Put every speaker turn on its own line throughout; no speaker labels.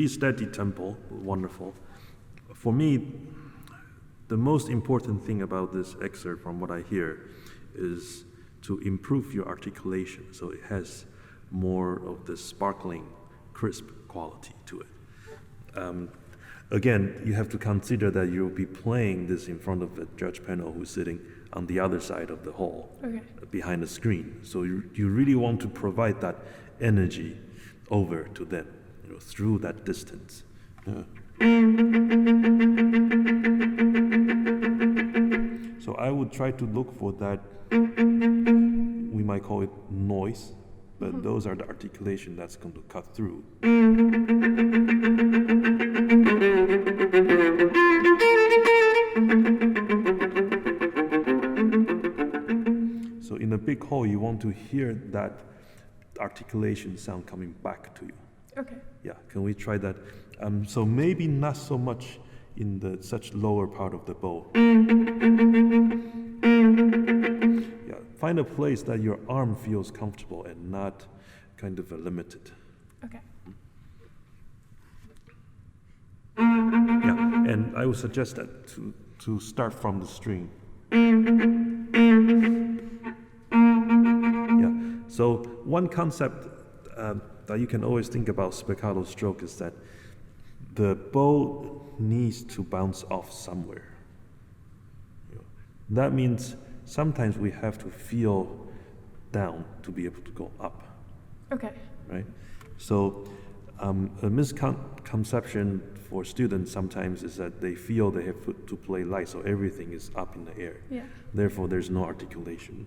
really steady tempo, wonderful. For me, the most important thing about this excerpt from what I hear is to improve your articulation so it has more of the sparkling, crisp quality to it. Again, you have to consider that you'll be playing this in front of a judge panel who's sitting on the other side of the hall, behind the screen. So you really want to provide that energy over to them, through that distance. So I would try to look for that, we might call it noise, but those are the articulation that's going to cut through. So in a big hall, you want to hear that articulation sound coming back to you.
Okay.
Yeah, can we try that? So maybe not so much in the such lower part of the bow. Yeah, find a place that your arm feels comfortable and not kind of limited.
Okay.
Yeah, and I would suggest that to start from the string. Yeah, so one concept that you can always think about spiccato stroke is that the bow needs to bounce off somewhere. That means sometimes we have to feel down to be able to go up.
Okay.
Right? So a misconception for students sometimes is that they feel they have to play light, so everything is up in the air.
Yeah.
Therefore, there's no articulation.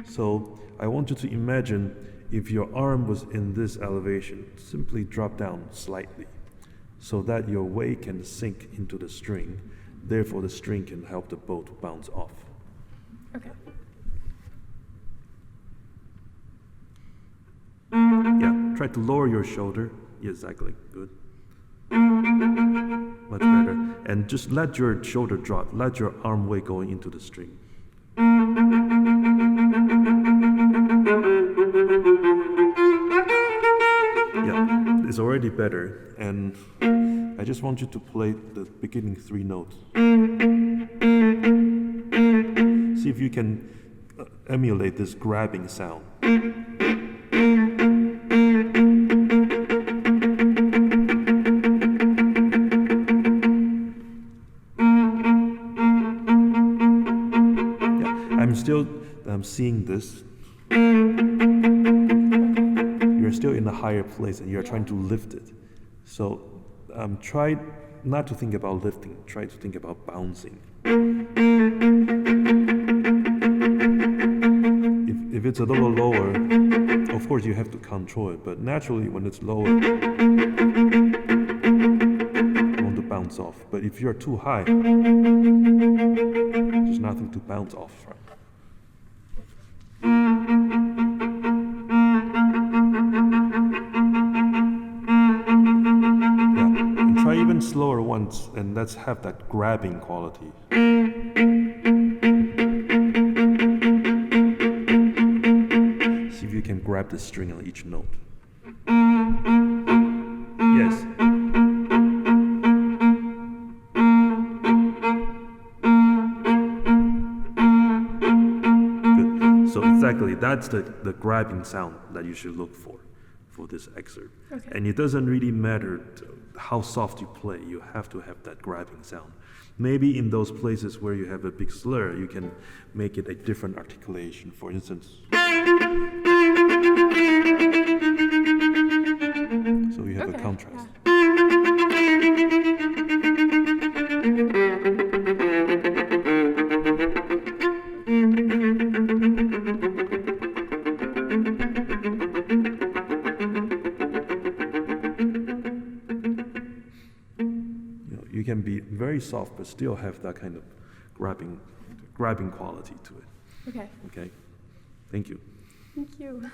So I want you to imagine if your arm was in this elevation, simply drop down slightly so that your weight can sink into the string. Therefore, the string can help the bow to bounce off.
Okay.
Yeah, try to lower your shoulder. Yeah, exactly, good. Much better. And just let your shoulder drop, let your arm weight go into the string. Yeah, it's already better. And I just want you to play the beginning 3 notes. See if you can emulate this grabbing sound. I'm seeing this. You're still in a higher place and you're trying to lift it. So try not to think about lifting, try to think about bouncing. If it's a little lower, of course you have to control it, but naturally when it's lower, you want to bounce off. But if you're too high, there's nothing to bounce off from. Slower ones, and let's have that grabbing quality. See if you can grab the string on each note. Yes. Good. So exactly, that's the grabbing sound that you should look for this excerpt.
Okay.
And it doesn't really matter how soft you play, you have to have that grabbing sound. Maybe in those places where you have a big slur, you can make it a different articulation. For instance, so you have a contrast. You can be very soft, but still have that kind of grabbing quality to it.
Okay.
Okay. Thank you.
Thank you.